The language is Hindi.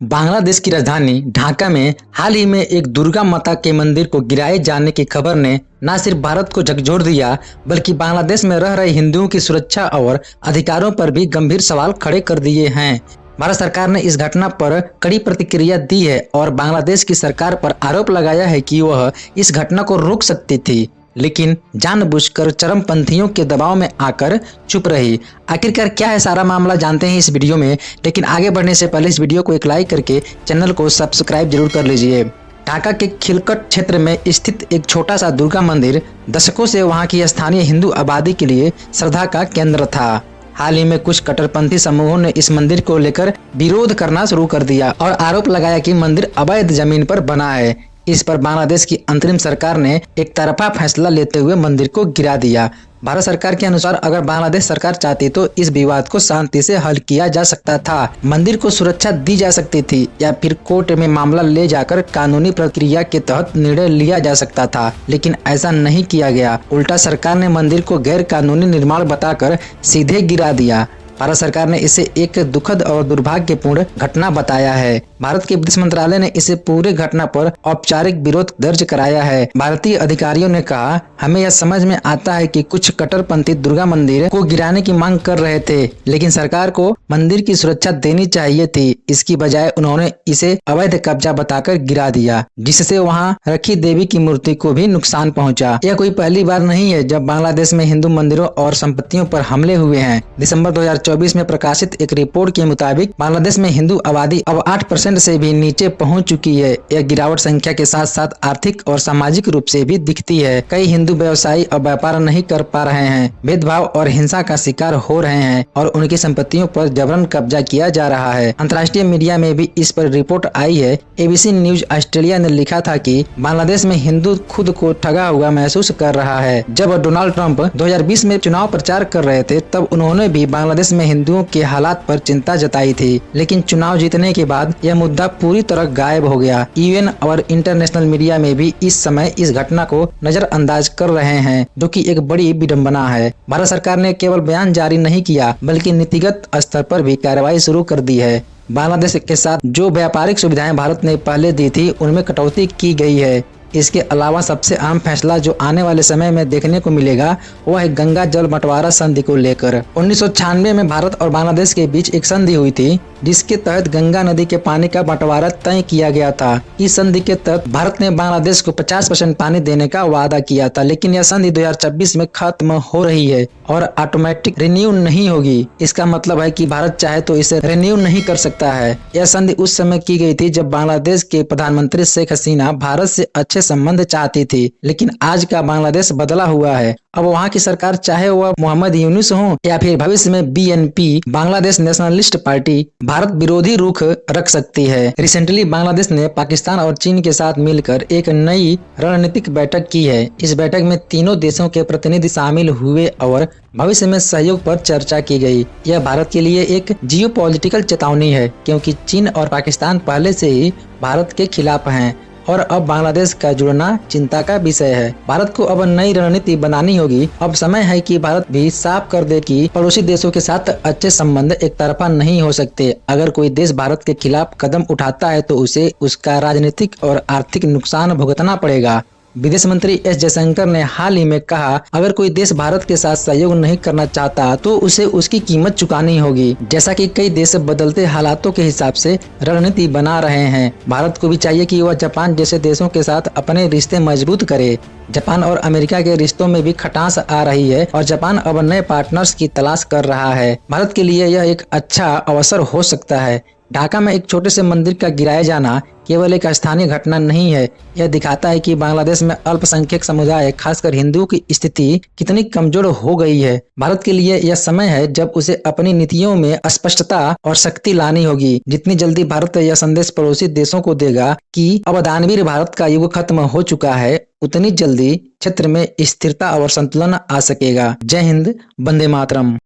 बांग्लादेश की राजधानी ढाका में हाल ही में एक दुर्गा माता के मंदिर को गिराए जाने की खबर ने न सिर्फ भारत को झकझोर दिया, बल्कि बांग्लादेश में रह रहे हिंदुओं की सुरक्षा और अधिकारों पर भी गंभीर सवाल खड़े कर दिए हैं। भारत सरकार ने इस घटना पर कड़ी प्रतिक्रिया दी है और बांग्लादेश की सरकार पर आरोप लगाया है कि वह इस घटना को रोक सकती थी, लेकिन जानबूझकर चरमपंथियों के दबाव में आकर चुप रही। आखिरकार क्या है सारा मामला, जानते हैं इस वीडियो में। लेकिन आगे बढ़ने से पहले इस वीडियो को एक लाइक करके चैनल को सब्सक्राइब जरूर कर लीजिए। ढाका के खिलकट क्षेत्र में स्थित एक छोटा सा दुर्गा मंदिर दशकों से वहां की स्थानीय हिंदू आबादी के लिए श्रद्धा का केंद्र था। हाल ही में कुछ कट्टरपंथी समूहों ने इस मंदिर को लेकर विरोध करना शुरू कर दिया और आरोप लगाया कि मंदिर अवैध जमीन पर बना है। इस पर बांग्लादेश की अंतरिम सरकार ने एक तरफा फैसला लेते हुए मंदिर को गिरा दिया। भारत सरकार के अनुसार अगर बांग्लादेश सरकार चाहती तो इस विवाद को शांति से हल किया जा सकता था, मंदिर को सुरक्षा दी जा सकती थी या फिर कोर्ट में मामला ले जाकर कानूनी प्रक्रिया के तहत निर्णय लिया जा सकता था, लेकिन ऐसा नहीं किया गया। उल्टा सरकार ने मंदिर को गैर कानूनी निर्माण बताकर सीधे गिरा दिया। भारत सरकार ने इसे एक दुखद और दुर्भाग्यपूर्ण घटना बताया है। भारत के विदेश मंत्रालय ने इसे पूरे घटना पर औपचारिक विरोध दर्ज कराया है। भारतीय अधिकारियों ने कहा, हमें यह समझ में आता है कि कुछ कट्टरपंथी दुर्गा मंदिर को गिराने की मांग कर रहे थे, लेकिन सरकार को मंदिर की सुरक्षा देनी चाहिए थी। इसकी बजाय उन्होंने इसे अवैध कब्जा बताकर गिरा दिया, जिससे वहां रखी देवी की मूर्ति को भी नुकसान पहुंचा। यह कोई पहली बार नहीं है जब बांग्लादेश में हिंदू मंदिरों और संपत्तियों पर हमले हुए हैं। दिसंबर 2024 में प्रकाशित एक रिपोर्ट के मुताबिक बांग्लादेश में हिंदू आबादी अब 8% से भी नीचे पहुंच चुकी है। यह गिरावट संख्या के साथ साथ आर्थिक और सामाजिक रूप से भी दिखती है। कई हिंदू व्यवसायी अब व्यापार नहीं कर पा रहे हैं, भेदभाव और हिंसा का शिकार हो रहे हैं और उनकी संपत्तियों पर जबरन कब्जा किया जा रहा है। अंतर्राष्ट्रीय मीडिया में भी इस पर रिपोर्ट आई है। एबीसी न्यूज ऑस्ट्रेलिया ने लिखा था कि बांग्लादेश में हिंदू खुद को ठगा हुआ महसूस कर रहा है। जब डोनाल्ड ट्रंप 2020 में चुनाव प्रचार कर रहे थे, तब उन्होंने भी बांग्लादेश में हिंदुओं के हालात पर चिंता जताई थी, लेकिन चुनाव जीतने के बाद यह मुद्दा पूरी तरह गायब हो गया। यूएन और इंटरनेशनल मीडिया में भी इस समय इस घटना को नजरअंदाज कर रहे हैं, जो कि एक बड़ी विडंबना है। भारत सरकार ने केवल बयान जारी नहीं किया, बल्कि नीतिगत स्तर पर भी कार्रवाई शुरू कर दी है। बांग्लादेश के साथ जो व्यापारिक सुविधाएं भारत ने पहले दी थी, उनमें कटौती की गई है। इसके अलावा सबसे अहम फैसला जो आने वाले समय में देखने को मिलेगा, वह है गंगा जल बंटवारा संधि को लेकर। 1996 में भारत और बांग्लादेश के बीच एक संधि हुई थी, जिसके तहत गंगा नदी के पानी का बंटवारा तय किया गया था। इस संधि के तहत भारत ने बांग्लादेश को 50% पानी देने का वादा किया था, लेकिन यह संधि 2026 में खत्म हो रही है और ऑटोमेटिक रिन्यू नहीं होगी। इसका मतलब है कि भारत चाहे तो इसे रिन्यू नहीं कर सकता है। यह संधि उस समय की गई थी जब बांग्लादेश के प्रधानमंत्री शेख हसीना भारत से अच्छे संबंध चाहती थी, लेकिन आज का बांग्लादेश बदला हुआ है। अब वहाँ की सरकार, चाहे वह मोहम्मद यूनुस हो या फिर भविष्य में BNP Bangladesh nationalist party, Bharat विरोधी रुख रख सकती है। रिसेंटली बांग्लादेश ने पाकिस्तान और चीन के साथ मिलकर एक नई रणनीतिक बैठक की है। इस बैठक में तीनों देशों के प्रतिनिधि शामिल हुए और भविष्य में सहयोग पर चर्चा की गई। यह भारत के लिए एक जियोपॉलिटिकल चेतावनी है, क्योंकि चीन और पाकिस्तान पहले से ही भारत के खिलाफ हैं और अब बांग्लादेश का जुड़ना चिंता का विषय है। भारत को अब नई रणनीति बनानी होगी। अब समय है कि भारत भी साफ कर दे कि पड़ोसी देशों के साथ अच्छे संबंध एक तरफा नहीं हो सकते। अगर कोई देश भारत के खिलाफ कदम उठाता है तो उसे उसका राजनीतिक और आर्थिक नुकसान भुगतना पड़ेगा। विदेश मंत्री एस जयशंकर ने हाल ही में कहा, अगर कोई देश भारत के साथ सहयोग नहीं करना चाहता तो उसे उसकी कीमत चुकानी होगी। जैसा कि कई देश बदलते हालातों के हिसाब से रणनीति बना रहे हैं, भारत को भी चाहिए कि वह जापान जैसे देशों के साथ अपने रिश्ते मजबूत करे। जापान और अमेरिका के रिश्तों में भी खटास आ रही है और जापान अब नए पार्टनर्स की तलाश कर रहा है। भारत के लिए यह एक अच्छा अवसर हो सकता है। ढाका में एक छोटे से मंदिर का गिराया जाना केवल एक स्थानीय घटना नहीं है, यह दिखाता है कि बांग्लादेश में अल्पसंख्यक समुदाय, खासकर हिंदुओं की स्थिति कितनी कमजोर हो गई है। भारत के लिए यह समय है जब उसे अपनी नीतियों में स्पष्टता और शक्ति लानी होगी। जितनी जल्दी भारत यह संदेश पड़ोसी देशों को देगा कि अब दानवीर भारत का युग खत्म हो चुका है, उतनी जल्दी क्षेत्र में स्थिरता और संतुलन आ सकेगा। जय हिंद, वंदे मातरम।